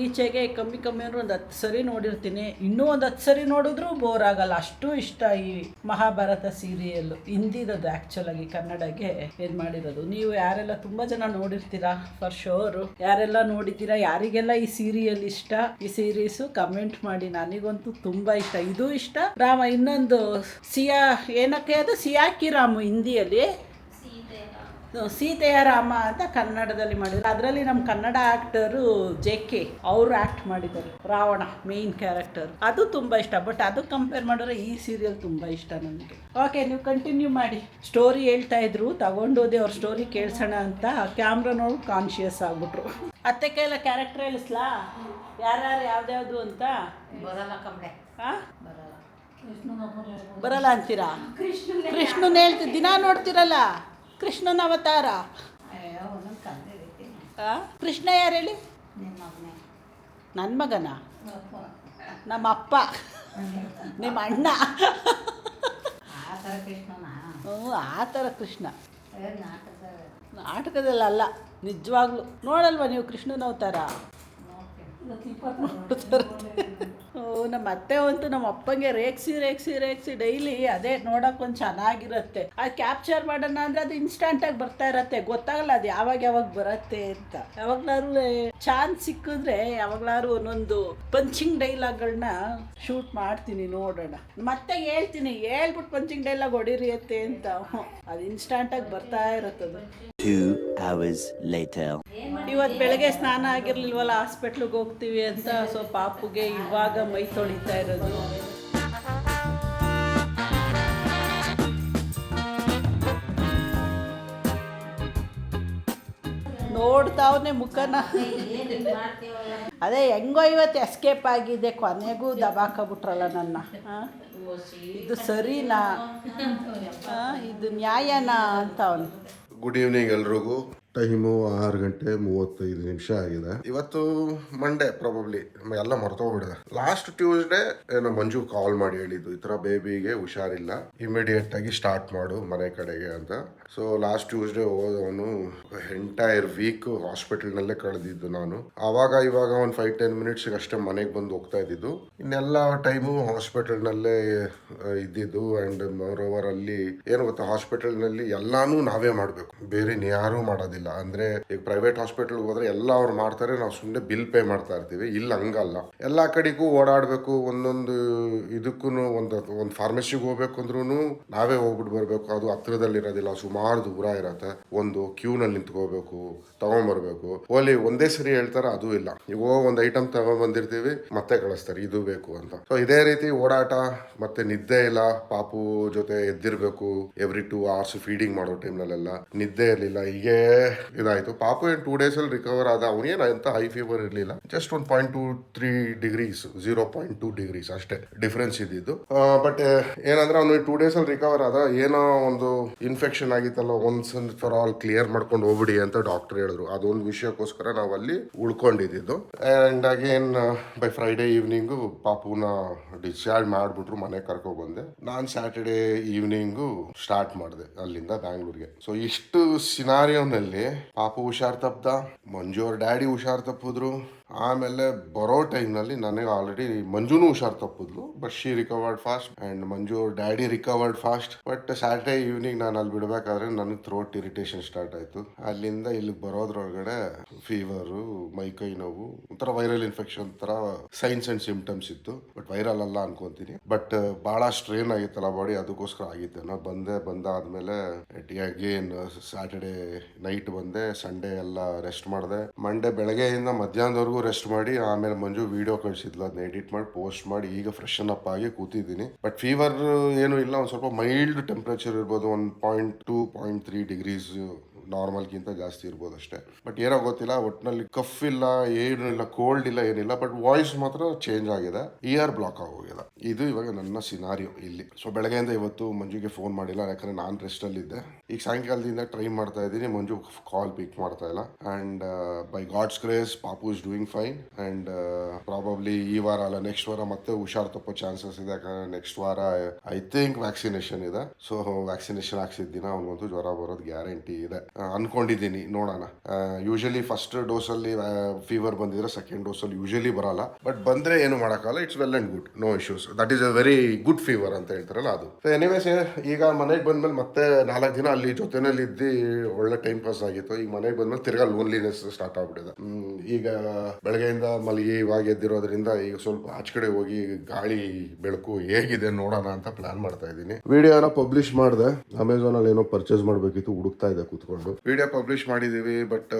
ಈಚೆಗೆ ಕಮ್ಮಿ ಅಂದರೆ ಒಂದು 10 ಸರಿ ನೋಡಿರ್ತೀನಿ. ಇನ್ನೂ ಒಂದು 10 ಸರಿ ನೋಡಿದ್ರೂ ಬೋರ್ ಆಗಲ್ಲ, ಅಷ್ಟು ಇಷ್ಟ ಈ ಮಹಾಭಾರತ ಸೀರಿಯಲ್ಲು. ಹಿಂದಿರೋದು ಆ್ಯಕ್ಚುಲಾಗಿ, ಕನ್ನಡಗೆ ಇದು ಮಾಡಿರೋದು. ನೀವು ಯಾರೆಲ್ಲ ತುಂಬ ಜನ ನೋಡಿರ್ತೀರಾ ಫಾರ್ ಶೋರು. ಯಾರೆಲ್ಲ ನೋಡಿದ್ದೀರಾ, ಯಾರಿಗೆಲ್ಲ ಈ ಸೀರಿಯಲ್ ಇಷ್ಟ, ಈ ಸೀರೀಸು ಕಮೆಂಟ್ ಮಾಡಿ. ನನಗಂತೂ ತುಂಬ ಇಷ್ಟ, ಇದು ಇಷ್ಟ. ರಾಮ ಇನ್ನೊಂದು ಏನಕ್ಕೆ ಅದು ಸಿಯಾಕಿ ರಾಮು, ಹಿಂದಿಯಲ್ಲಿ ಸೀತೆಯ ರಾಮ ಅಂತ ಕನ್ನಡದಲ್ಲಿ ಮಾಡಿದ್ರು. ಅದರಲ್ಲಿ ನಮ್ಮ ಕನ್ನಡ ಆ್ಯಕ್ಟರು JK ಅವರು ಆ್ಯಕ್ಟ್ ಮಾಡಿದ್ದಾರೆ, ರಾವಣ ಮೇಯ್ನ್ ಕ್ಯಾರೆಕ್ಟರ್. ಅದು ತುಂಬ ಇಷ್ಟ. ಬಟ್ ಅದು ಕಂಪೇರ್ ಮಾಡಿದ್ರೆ ಈ ಸೀರಿಯಲ್ ತುಂಬ ಇಷ್ಟ ನನಗೆ. ಓಕೆ, ನೀವು ಕಂಟಿನ್ಯೂ ಮಾಡಿ. ಸ್ಟೋರಿ ಹೇಳ್ತಾ ಇದ್ರು, ತಗೊಂಡೋದೆ ಅವ್ರ ಸ್ಟೋರಿ ಕೇಳಿಸೋಣ ಅಂತ. ಕ್ಯಾಮ್ರಾ ನೋಡಿ ಕಾನ್ಶಿಯಸ್ ಆಗ್ಬಿಟ್ರು. ಅತ್ತೆ ಕೈಲ ಕ್ಯಾರೆಕ್ಟರ್ ಹೇಳಿಸ್ಲಾ, ಯಾರ್ಯಾರು ಯಾವ್ದ್ಯಾವುದು ಅಂತ? ಬರಲ್ಲ ಕಮ್ಮೆ. ಬರಲ್ಲ ಅಂತೀರಾ? ಕೃಷ್ಣನ ಹೇಳ್ತೀವಿ, ದಿನ ನೋಡ್ತಿರಲ್ಲ ಕೃಷ್ಣನ ಅವತಾರ. ಕೃಷ್ಣ ಯಾರು ಹೇಳಿ? ನನ್ನ ಮಗನ? ನಮ್ಮ ಅಪ್ಪ, ನಿಮ್ಮ ಅಣ್ಣ. ಆ ಥರ ಕೃಷ್ಣ ನಾಟಕದಲ್ಲ, ನಿಜವಾಗ್ಲೂ ನೋಡಲ್ವ ನೀವು ಕೃಷ್ಣನ ಅವತಾರ? ನಮ್ಮ ಅತ್ತೆ ಅಂತೂ ನಮ್ಮ ಅಪ್ಪಂಗೆ ರೇಗಿಸಿ ಡೈಲಿ ಅದೇ ನೋಡೋಕ್ಕೊಂದು ಚೆನ್ನಾಗಿರುತ್ತೆ. ಅದು ಕ್ಯಾಪ್ಚರ್ ಮಾಡೋಣ ಅಂದರೆ ಅದು ಇನ್ಸ್ಟಂಟಾಗಿ ಬರ್ತಾ ಇರತ್ತೆ, ಗೊತ್ತಾಗಲ್ಲ ಅದು ಯಾವಾಗ ಬರುತ್ತೆ ಅಂತ. ಯಾವಾಗ್ಲಾರು ಚಾನ್ಸ್ ಸಿಕ್ಕಿದ್ರೆ ಯಾವಾಗ್ಲಾರು ಒಂದೊಂದು ಪಂಚಿಂಗ್ ಡೈಲಾಗ್ಗಳನ್ನ ಶೂಟ್ ಮಾಡ್ತೀನಿ, ನೋಡೋಣ. ಮತ್ತೆ ಹೇಳ್ತೀನಿ, ಹೇಳ್ಬಿಟ್ಟು ಪಂಚಿಂಗ್ ಡೈಲಾಗ್ ಹೊಡಿರಿ ಅತ್ತೆ ಅಂತ. ಅದು ಇನ್ಸ್ಟಂಟಾಗಿ ಬರ್ತಾ ಇರುತ್ತದು. 2 hours later. ಇವತ್ತು ಬೆಳಗ್ಗೆ ಸ್ನಾನ ಆಗಿರ್ಲಿಲ್ವಲ್ಲ, ಹಾಸ್ಪಿಟ್ಲಿಗೆ ಹೋಗ್ತೀವಿ ಅಂತ. ಸೊ ಪಾಪುಗೆ ಇವಾಗ ಮೈ ತೊಳಿತಾ ಇರೋದು. ನೋಡ್ತಾವನೆ ಮುಖನ. ಅದೇ ಹೆಂಗೋ ಇವತ್ತು ಎಸ್ಕೇಪ್ ಆಗಿದೆ, ಕೊನೆಗೂ ದಬಾಕಬಿಟ್ರಲ್ಲ ನನ್ನ. ಇದು ಸರಿನಾ? ಇದು ನ್ಯಾಯನಾ ಅಂತ ಅವನು. ಗುಡ್ ಈವ್ನಿಂಗ್ ಎಲ್ರಿಗೂ. ಟೈಮು 6:35 ಆಗಿದೆ. ಇವತ್ತು ಮಂಡೇ ಪ್ರಾಬಬ್ಲಿ ಎಲ್ಲ ಮರ್ತೋಗ್ಬಿಡಿದೆ. ಲಾಸ್ಟ್ ಟ್ಯೂಸ್ಡೇ ಏನೋ ಮಂಜು ಕಾಲ್ ಮಾಡಿ ಹೇಳಿದ್ದು ಈ ಥರ ಬೇಬಿಗೆ ಹುಷಾರಿಲ್ಲ, ಇಮಿಡಿಯೇಟ್ ಆಗಿ ಸ್ಟಾರ್ಟ್ ಮಾಡು ಮನೆ ಕಡೆಗೆ ಅಂತ. ಸೊ ಲಾಸ್ಟ್ ಟ್ಯೂಸ್ಡೇ ಹೋದವನು ಎಂಟೈರ್ ವೀಕ್ ಹಾಸ್ಪಿಟಲ್ನಲ್ಲೇ ಕಳೆದಿದ್ದು ನಾನು. ಇವಾಗ ಒಂದು 5-10 ಮಿನಿಟ್ಸ್ಗೆ ಅಷ್ಟೇ ಮನೆಗೆ ಬಂದು ಹೋಗ್ತಾ ಇದ್ದಿದ್ದು. ಇನ್ನೆಲ್ಲ ಟೈಮು ಹಾಸ್ಪಿಟಲ್ನಲ್ಲೇ ಇದ್ದಿದ್ದು. ಆ್ಯಂಡ್ ಮೋರೋವರ್ ಅಲ್ಲಿ ಏನು ಗೊತ್ತಾ, ಹಾಸ್ಪಿಟಲ್ನಲ್ಲಿ ಎಲ್ಲಾನು ನಾವೇ ಮಾಡಬೇಕು, ಬೇರೆ ಯಾರೂ ಮಾಡೋದಿಲ್ಲ. ಅಂದ್ರೆ ಈಗ ಪ್ರೈವೇಟ್ ಹಾಸ್ಪಿಟಲ್ ಹೋದ್ರೆ ಎಲ್ಲ ಅವ್ರು ಮಾಡ್ತಾರೆ, ನಾವು ಸುಮ್ಮನೆ ಬಿಲ್ ಪೇ ಮಾಡ್ತಾ ಇರ್ತೀವಿ. ಇಲ್ಲಿ ಹಂಗಲ್ಲ, ಎಲ್ಲಾ ಕಡೆಗೂ ಓಡಾಡಬೇಕು. ಒಂದೊಂದು ಇದಕ್ಕೂ ಒಂದು ಫಾರ್ಮಸಿಗೆ ಹೋಗ್ಬೇಕು ಅಂದ್ರೂ ನಾವೇ ಹೋಗ್ಬಿಟ್ಟು ಬರ್ಬೇಕು. ಅದು ಹತ್ರದಲ್ಲಿ ಇರೋದಿಲ್ಲ, ಸುಮಾರು ದೂರ ಇರತ್ತೆ. ಒಂದು ಕ್ಯೂನಲ್ಲಿ ನಿಂತ್ಕೋಬೇಕು, ತಗೊಂಡ್ಬರ್ಬೇಕು. ಒಂದೇ ಸರಿ ಹೇಳ್ತಾರೆ, ಅದು ಇಲ್ಲ. ಈಗ ಒಂದು ಐಟಮ್ ತಗೊಂಡ್ಬಂದಿರ್ತೀವಿ, ಮತ್ತೆ ಕಳಿಸ್ತಾರೆ ಇದು ಬೇಕು ಅಂತ. ಸೊ ಇದೇ ರೀತಿ ಓಡಾಟ, ಮತ್ತೆ ನಿದ್ದೆ ಇಲ್ಲ. ಪಾಪು ಜೊತೆ ಎದ್ದಿರ್ಬೇಕು ಎವ್ರಿ 2 hours ಫೀಡಿಂಗ್ ಮಾಡೋ ಟೈಮ್ನಲ್ಲೆಲ್ಲ ನಿದ್ದೆ ಇರಲಿಲ್ಲ. ಹೀಗೆ ಇದಾಯ್ತು. ಪಾಪು 2 days ಅಲ್ಲಿ ರಿಕವರ್ ಆದ. ಅವನೇನು ಅಂತ ಹೈ ಫೀವರ್ ಇರಲಿಲ್ಲ, ಜಸ್ಟ್ 1.23 degrees 0.2 degrees ಅಷ್ಟೇ ಡಿಫ್ರೆನ್ಸ್ ಇದ್ದಿದ್ದು. ಬಟ್ ಏನಂದ್ರೆ ಅವನು 2 days ಅಲ್ಲಿ ರಿಕವರ್ ಆದ. ಏನೋ ಒಂದು ಇನ್ಫೆಕ್ಷನ್ ಆಗಿತ್ತಲ್ಲ, once and for all clear ಮಾಡ್ಕೊಂಡು ಹೋಗ್ಬಿಡಿ ಅಂತ ಡಾಕ್ಟರ್ ಹೇಳಿದ್ರು. ಅದೊಂದು ವಿಷಯಕ್ಕೋಸ್ಕರ ನಾವು ಅಲ್ಲಿ ಉಳ್ಕೊಂಡಿದ್ದು. And again by Friday evening ಪಾಪುನ ಡಿಸ್ಚಾರ್ಜ್ ಮಾಡಿಬಿಟ್ರು, ಮನೆ ಕರ್ಕೊ ಬಂದೆ. ನಾನು ಸ್ಯಾಟರ್ಡೇ ಈವ್ನಿಂಗು ಸ್ಟಾರ್ಟ್ ಮಾಡಿದೆ ಅಲ್ಲಿಂದ ಬ್ಯಾಂಗ್ಳೂರ್ಗೆ. ಸೊ ಇಷ್ಟು ಸಿನಾರಿಯೋನಲ್ಲಿ ಪಾಪು ಹುಷಾರ್ ತಪ್ಪ, ಮಂಜು ಅವ್ರ ಡ್ಯಾಡಿ ಹುಷಾರ್ ತಪ್ಪಿದ್ರು. ಆಮೇಲೆ ಬರೋ ಟೈಮ್ನಲ್ಲಿ ನನಗೆ ಆಲ್ರೆಡಿ ಮಂಜುನು ಹುಷಾರ್ ತಪ್ಪಿದ್ಲು, but she recovered fast and Manju daddy recovered fast. But Saturday evening ನಾನು ಅಲ್ಲಿ ಬಿಡ್ಬೇಕಾದ್ರೆ ನನಗೆ ಥ್ರೋಟ್ ಇರಿಟೇಷನ್ ಸ್ಟಾರ್ಟ್ ಆಯ್ತು. ಅಲ್ಲಿಂದ ಇಲ್ಲಿಗೆ ಬರೋದ್ರೊಳಗಡೆ ಫೀವರು, ಮೈಕೈ ನೋವು, ಒಂಥರ ವೈರಲ್ ಇನ್ಫೆಕ್ಷನ್ ತರ ಸೈನ್ಸ್ ಅಂಡ್ ಸಿಂಪ್ಟಮ್ಸ್ ಇತ್ತು. ಬಟ್ ವೈರಲ್ ಅಲ್ಲ ಅನ್ಕೊಂತೀನಿ. ಬಟ್ ಬಹಳ ಸ್ಟ್ರೇನ್ ಆಗಿತ್ತಲ್ಲ ಬಾಡಿ, ಅದಕ್ಕೋಸ್ಕರ ಆಗಿತ್ತು. ನಾ ಬಂದಾದ್ಮೇಲೆ ಅಗೇನ್ ಸ್ಯಾಟರ್ಡೇ ನೈಟ್ ಬಂದೆ, ಸಂಡೇ ಎಲ್ಲ ರೆಸ್ಟ್ ಮಾಡಿದೆ. ಮಂಡೇ ಬೆಳಗ್ಗೆಯಿಂದ ಮಧ್ಯಾಹ್ನದವರೆಗೂ ರೆಸ್ಟ್ ಮಾಡಿ ಆಮೇಲೆ ಮಂಜು ವಿಡಿಯೋ ಕಳಿಸಿದ್ಲು, ಅದನ್ನ ಎಡಿಟ್ ಮಾಡಿ ಪೋಸ್ಟ್ ಮಾಡಿ ಈಗ ಫ್ರೆಶನ್ ಅಪ್ ಆಗಿ ಕೂತಿದ್ದೀನಿ. ಬಟ್ ಫೀವರ್ ಏನು ಇಲ್ಲ, ಒಂದು ಸ್ವಲ್ಪ ಮೈಲ್ಡ್ ಟೆಂಪ್ರೇಚರ್ ಇರ್ಬೋದು, 1.2-1.3 degrees ನಾರ್ಮಲ್ಗಿಂತ ಜಾಸ್ತಿ ಇರ್ಬೋದು ಅಷ್ಟೇ. ಬಟ್ ಏನೋ ಗೊತ್ತಿಲ್ಲ, ಒಟ್ಟಿನಲ್ಲಿ ಕಫ್ ಇಲ್ಲ, ಏನು ಇಲ್ಲ, ಕೋಲ್ಡ್ ಇಲ್ಲ, ಏನಿಲ್ಲ. ಬಟ್ ವಾಯ್ಸ್ ಮಾತ್ರ ಚೇಂಜ್ ಆಗಿದೆ, ಇಯರ್ ಬ್ಲಾಕ್ ಆಗೋಗಿದೆ. ಇದು ಇವಾಗ ನನ್ನ ಸಿನಾರಿಯೋ ಇಲ್ಲಿ. ಸೊ ಬೆಳಗ್ಗೆಯಿಂದ ಇವತ್ತು ಮಂಜುಗೆ ಫೋನ್ ಮಾಡಿಲ್ಲ, ಯಾಕಂದ್ರೆ ನಾನು ರೆಸ್ಟಲ್ಲಿ ಇದ್ದೆ. ಈಗ ಸಾಯಂಕಾಲದಿಂದ ಟ್ರೈ ಮಾಡ್ತಾ ಇದ್ದೀನಿ, ಮಂಜು ಕಾಲ್ ಪಿಕ್ ಮಾಡ್ತಾ ಇಲ್ಲ. ಅಂಡ್ ಬೈ ಗಾಡ್ಸ್ ಗ್ರೇಸ್ ಪಾಪು is doing fine. And probably ಈ ವಾರ ಅಲ್ಲ ನೆಕ್ಸ್ಟ್ ವಾರ ಮತ್ತೆ ಹುಷಾರ್ ತಪ್ಪೋ ಚಾನ್ಸಸ್ ಇದೆ, ಯಾಕಂದ್ರೆ ನೆಕ್ಸ್ಟ್ ವಾರ ಐ ಥಿಂಕ್ ವ್ಯಾಕ್ಸಿನೇಷನ್ ಇದೆ. ಸೊ ವ್ಯಾಕ್ಸಿನೇಷನ್ ಹಾಕ್ಸಿದ ದಿನ ಅವನಿಗಂತೂ ಜ್ವರ ಬರೋದು ಗ್ಯಾರಂಟಿ ಇದೆ ಅನ್ಕೊಂಡಿದ್ದೀನಿ. ನೋಡೋಣ. ಯೂಶಲಿ ಫಸ್ಟ್ ಡೋಸ್ ಅಲ್ಲಿ ಫೀವರ್ ಬಂದಿದ್ರೆ ಸೆಕೆಂಡ್ ಡೋಸ್ ಅಲ್ಲಿ ಯೂಶಲಿ ಬರಲ್ಲ. ಬಟ್ ಬಂದ್ರೆ ಏನು ಮಾಡೋಕ್ಕಲ್ಲ, it's well and good, no issues. That is a very good fever ಅಂತ ಹೇಳ್ತಾರಲ್ಲ ಅದು. ಸೊ ಎನಿವೇಸ್, ಈಗ ಮನೆಗೆ ಬಂದ್ಮೇಲೆ ಮತ್ತೆ 4 ದಿನ ಅಲ್ಲಿ ಜೊತೆನಲ್ಲಿ ಇದ್ದು ಒಳ್ಳೆ ಟೈಮ್ ಪಾಸ್ ಆಗಿತ್ತು. ಈಗ ಮನೆಗೆ ಬಂದ್ಮೇಲೆ ತಿರ್ಗಾ ಲೋನ್ಲಿನೆಸ್ ಸ್ಟಾರ್ಟ್ ಆಗ್ಬಿಟ್ಟಿದೆ. ಈಗ ಬೆಳಗ್ಗೆಯಿಂದ ಮಲಗಿ ಇವಾಗ ಎದ್ದಿರೋದ್ರಿಂದ ಈಗ ಸ್ವಲ್ಪ ಆಚೆ ಕಡೆ ಹೋಗಿ ಗಾಳಿ ಬೆಳಕು ಹೇಗಿದೆ ನೋಡೋಣ ಅಂತ ಪ್ಲಾನ್ ಮಾಡ್ತಾ ಇದ್ದೀನಿ. ವಿಡಿಯೋನ ಪಬ್ಲಿಷ್ ಮಾಡಿದೆ, ಅಮೆಝಾನ್ ಅಲ್ಲಿ ಏನೋ ಪರ್ಚೇಸ್ ಮಾಡ್ಬೇಕಿತ್ತು, ಹುಡುಕ್ತಾ ಇದೆ ಕೂತ್ಕೊಂಡು. ವಿಡಿಯೋ ಪಬ್ಲಿಷ್ ಮಾಡಿದೀವಿ. ಬಟ್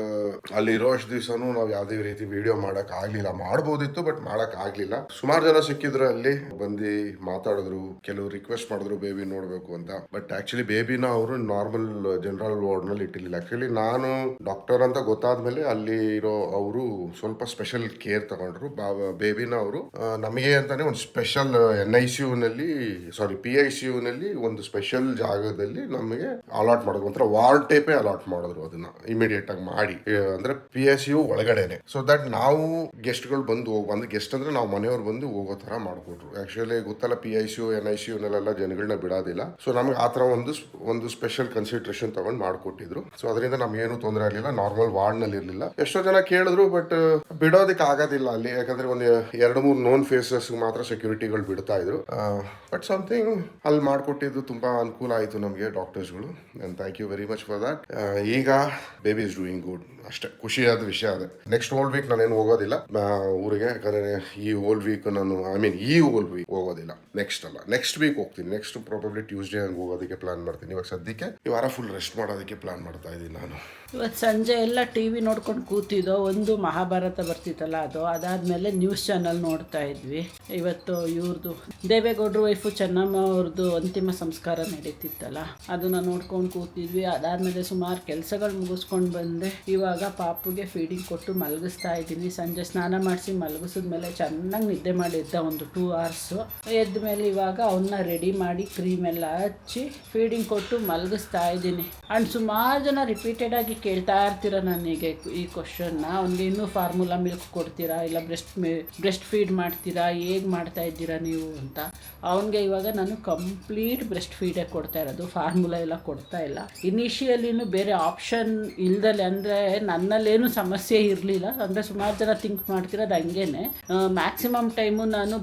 ಅಲ್ಲಿ ಇರೋ ಅಷ್ಟು ದಿವಸನೂ ನಾವು ಯಾವುದೇ ರೀತಿ ವಿಡಿಯೋ ಮಾಡಕ್ ಆಗ್ಲಿಲ್ಲ. ಮಾಡ್ಬೋದಿತ್ತು, ಬಟ್ ಮಾಡಕ್ ಆಗ್ಲಿಲ್ಲ. ಸುಮಾರು ಜನ ಸಿಕ್ಕಿದ್ರು, ಅಲ್ಲಿ ಬಂದು ಮಾತಾಡಿದ್ರು, ಕೆಲವರು ರಿಕ್ವೆಸ್ಟ್ ಮಾಡಿದ್ರು ಬೇಬಿ ನೋಡ್ಬೇಕು ಅಂತ. ಬಟ್ ಆಕ್ಚುಲಿ ಬೇಬಿನ ಅವರು ನಾರ್ಮಲ್ ಜನರಲ್ ವಾರ್ಡ್ ನಲ್ಲಿ ಇಟ್ಟಿರ್ಲಿಲ್ಲ. ಆಕ್ಚುಲಿ ನಾನು ಡಾಕ್ಟರ್ ಅಂತ ಗೊತ್ತಾದ್ಮೇಲೆ ಅಲ್ಲಿ ಇರೋ ಅವರು ಸ್ವಲ್ಪ ಸ್ಪೆಷಲ್ ಕೇರ್ ತಗೊಂಡ್ರು. ಬೇಬಿನ ಅವರು ನಮಗೆ ಅಂತಾನೆ ಒಂದು ಸ್ಪೆಷಲ್ NICU ನಲ್ಲಿ, ಸಾರಿ PICU ನಲ್ಲಿ ಒಂದು ಸ್ಪೆಷಲ್ ಜಾಗದಲ್ಲಿ ನಮಗೆ ಅಲಾಟ್ ಮಾಡೋದು, ಒಂಥರ ವಾರ್ಡ್ ಟೈಪೇ ಅಲಾಟ್ ಮಾಡಿದ್ರು. ಅದನ್ನ ಇಮಿಡಿಯೇಟ್ ಆಗಿ ಮಾಡಿ, ಅಂದ್ರೆ PICU ಒಳಗಡೆನೆ. ಸೊ ದಟ್ ನಾವು ಗೆಸ್ಟ್ಗಳು ಬಂದು ಒಂದು ಗೆಸ್ಟ್ ಅಂದ್ರೆ ನಾವು ಮನೆಯವ್ರು ಬಂದು ಹೋಗೋ ತರ ಮಾಡ್ಕೊಟ್ರು. ಆಕ್ಚುಲಿ ಗೊತ್ತಲ್ಲ, PICU NICU ನಲ್ಲೆಲ್ಲ ಜನಗಳನ್ನ ಬಿಡೋದಿಲ್ಲ. ಸೊ ನಮ್ಗೆ ಆತರ ಒಂದು ಸ್ಪೆಷಲ್ ಕನ್ಸಿಡರೇಷನ್ ತಗೊಂಡು ಮಾಡ್ಕೊಟ್ಟಿದ್ರು. ಸೊ ಅದರಿಂದ ನಮ್ಗೇನು ತೊಂದರೆ ಆಗಲಿಲ್ಲ, ನಾರ್ಮಲ್ ವಾರ್ಡ್ ನಲ್ಲಿ ಇರ್ಲಿಲ್ಲ. ಎಷ್ಟೋ ಜನ ಕೇಳಿದ್ರು, ಬಟ್ ಬಿಡೋದಕ್ಕೆ ಆಗೋದಿಲ್ಲ ಅಲ್ಲಿ, ಯಾಕಂದ್ರೆ ಒಂದು 2-3 ನೋನ್ ಫೇಸಸ್ ಮಾತ್ರ ಸೆಕ್ಯೂರಿಟಿಗಳು ಬಿಡ್ತಾ ಇದ್ರು. ಬಟ್ ಸಮಥಿಂಗ್ ಅಲ್ಲಿ ಮಾಡ್ಕೊಟ್ಟಿದ್ದು ತುಂಬಾ ಅನುಕೂಲ ಆಯ್ತು ನಮಗೆ ಡಾಕ್ಟರ್ಸ್ಗಳು, and thank you very much for that. ಈಗ ಬೇಬಿ ಇಸ್ ಡೂಯಿಂಗ್ ಗುಡ್, ಅಷ್ಟೇ ಖುಷಿಯಾದ ವಿಷಯ ಅದೇ. ನೆಕ್ಸ್ಟ್ ಹೋಲ್ ವೀಕ್ ನಾನೇನು ಹೋಗೋದಿಲ್ಲ ಊರಿಗೆ, ಯಾಕಂದ್ರೆ ಈ ಹೋಲ್ ವೀಕ್ ಹೋಗೋದಿಲ್ಲ. ನೆಕ್ಸ್ಟ್ ವೀಕ್ ಹೋಗ್ತೀನಿ. ನೆಕ್ಸ್ಟ್ ಪ್ರಾಬಬ್ಲಿ ಟ್ಯೂಸ್ಡೇ ಹಂಗೆ ಹೋಗೋದಕ್ಕೆ ಪ್ಲಾನ್ ಮಾಡ್ತೀನಿ. ಇವಾಗ ಸದ್ಯಕ್ಕೆ ಈ ವಾರ ಫುಲ್ ರೆಸ್ಟ್ ಮಾಡೋದಕ್ಕೆ ಪ್ಲಾನ್ ಮಾಡ್ತಾ ಇದ್ದೀನಿ ನಾನು. ಇವತ್ತು ಸಂಜೆ ಎಲ್ಲ TV ನೋಡ್ಕೊಂಡು ಕೂತಿದ್ದೋ. ಒಂದು ಮಹಾಭಾರತ ಬರ್ತಿತ್ತಲ್ಲ ಅದು, ಅದಾದಮೇಲೆ ನ್ಯೂಸ್ ಚಾನಲ್ ನೋಡ್ತಾ ಇದ್ವಿ. ಇವತ್ತು ಇವ್ರದ್ದು ದೇವೇಗೌಡರು ವೈಫು ಚೆನ್ನಮ್ಮ ಅವ್ರದ್ದು ಅಂತಿಮ ಸಂಸ್ಕಾರ ನಡೀತಿತ್ತಲ್ಲ, ಅದನ್ನು ನೋಡ್ಕೊಂಡು ಕೂತಿದ್ವಿ. ಅದಾದಮೇಲೆ ಸುಮಾರು ಸುಮಾರು ಕೆಲಸಗಳು ಮುಗಿಸ್ಕೊಂಡು ಬಂದೆ. ಇವಾಗ ಪಾಪುಗೆ ಫೀಡಿಂಗ್ ಕೊಟ್ಟು ಮಲಗಿಸ್ತಾ ಇದ್ದೀನಿ. ಸಂಜೆ ಸ್ನಾನ ಮಾಡಿಸಿ ಮಲಗಿಸಿದ್ಮೇಲೆ ಚೆನ್ನಾಗಿ ನಿದ್ದೆ ಮಾಡಿದ್ದ ಒಂದು 2 hours. ಎದ್ದ ಮೇಲೆ ಇವಾಗ ಅವನ್ನ ರೆಡಿ ಮಾಡಿ ಕ್ರೀಮ್ ಎಲ್ಲ ಹಚ್ಚಿ ಫೀಡಿಂಗ್ ಕೊಟ್ಟು ಮಲಗಿಸ್ತಾ ಇದ್ದೀನಿ. ಆ್ಯಂಡ್ ಸುಮಾರು ಜನ ರಿಪೀಟೆಡಾಗಿ ಕೇಳ್ತಾ ಇರ್ತೀರ ನನಗೆ ಈ ಕ್ವಶನ್ನ, ಅವ್ನಿಗೆ ಇನ್ನೂ ಫಾರ್ಮುಲಾ ಮಿಲ್ಕ್ ಕೊಡ್ತೀರಾ ಇಲ್ಲ ಬ್ರೆಸ್ಟ್ ಫೀಡ್ ಮಾಡ್ತೀರಾ, ಹೇಗೆ ಮಾಡ್ತಾ ಇದ್ದೀರಾ ನೀವು ಅಂತ. ಅವನಿಗೆ ಇವಾಗ ನಾನು ಕಂಪ್ಲೀಟ್ ಬ್ರೆಸ್ಟ್ ಫೀಡೇ ಕೊಡ್ತಾ ಇರೋದು, ಫಾರ್ಮುಲಾ ಎಲ್ಲ ಕೊಡ್ತಾ ಇಲ್ಲ. ಇನಿಷಿಯಲಿನೂ ಬೇರೆ ಆಪ್ಷನ್ ಇಲ್ದಲೆ, ಅಂದರೆ ನನ್ನಲ್ಲೇನು ಸಮಸ್ಯೆ ಇರಲಿಲ್ಲ. ಅಂದರೆ ಸುಮಾರು ಜನ ಥಿಂಕ್ ಮಾಡ್ತಿರೋದು ಹಂಗೇನೆ. ಮ್ಯಾಕ್ಸಿಮಮ್ ಟೈಮು ನಾನು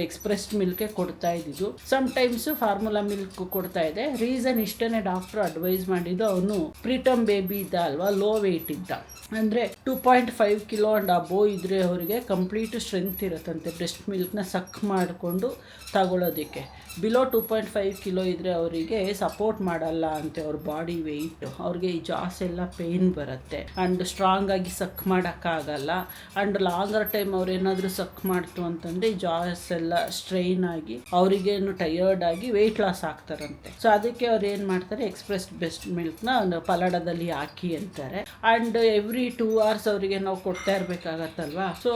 ಎಕ್ಸ್ಪ್ರೆಸ್ ಮಿಲ್ಕೇ ಕೊಡ್ತಾ ಇದ್ದಿದ್ದು. ಸಮ್ ಟೈಮ್ಸು ಫಾರ್ಮುಲಾ ಮಿಲ್ಕ್ ಕೊಡ್ತಾ ಇದೆ. ರೀಸನ್ ಇಷ್ಟೇ, ಡಾಕ್ಟ್ರು ಅಡ್ವೈಸ್ ಮಾಡಿದ್ದು, ಅವನು ಪ್ರೀಟಮ್ ಬೇಬಿ ಇದ್ದ ಅಲ್ವಾ, ಲೋ ವೆಯ್ಟ್ ಇದ್ದ. ಅಂದರೆ 2.5 kg ಆ್ಯಂಡ್ ಅಬೋವ್ ಇದ್ದರೆ ಅವರಿಗೆ ಕಂಪ್ಲೀಟ್ ಸ್ಟ್ರೆಂತ್ ಇರುತ್ತಂತೆ ಬ್ರೆಸ್ಟ್ ಮಿಲ್ಕ್ನ ಸಕ್ ಮಾಡಿಕೊಂಡು ತಗೊಳ್ಳೋದಕ್ಕೆ. ಬಿಲೋ 2.5 kg ಇದ್ದರೆ ಅವರಿಗೆ ಸಪೋರ್ಟ್ ಮಾಡಲ್ಲ ಅಂತೆ ಅವ್ರ ಬಾಡಿ ವೆಯ್ಟ್. ಅವ್ರಿಗೆ ಈ ಜಾಸ್ ಎಲ್ಲ ಪೇಯ್ನ್ ಬರುತ್ತೆ ಆ್ಯಂಡ್ ಸ್ಟ್ರಾಂಗಾಗಿ ಸಕ್ ಮಾಡೋಕ್ಕಾಗಲ್ಲ. ಆ್ಯಂಡ್ ಲಾಂಗರ್ ಟೈಮ್ ಅವ್ರು ಏನಾದರೂ ಸಕ್ ಮಾಡ್ತು ಅಂತಂದರೆ ಈ ಜಾಸ್ ಎಲ್ಲ ಸ್ಟ್ರೈನ್ ಆಗಿ ಅವರಿಗೇನು ಟಯರ್ಡ್ ಆಗಿ ವೆಯ್ಟ್ ಲಾಸ್ ಆಗ್ತಾರಂತೆ. ಸೊ ಅದಕ್ಕೆ ಅವ್ರು ಏನು ಮಾಡ್ತಾರೆ, ಎಕ್ಸ್ಪ್ರೆಸ್ ಬ್ರೆಸ್ಟ್ ಮಿಲ್ಕ್ನ ಒಂದು ಪಲಾಡದಲ್ಲಿ ಹಾಕಿ ಅಂತಾರೆ. ಆ್ಯಂಡ್ ಎವ್ರಿ 2 hours ಅವರಿಗೆ ನಾವು ಕೊಡ್ತಾ ಇರಬೇಕಾಗತ್ತಲ್ವಾ. ಸೊ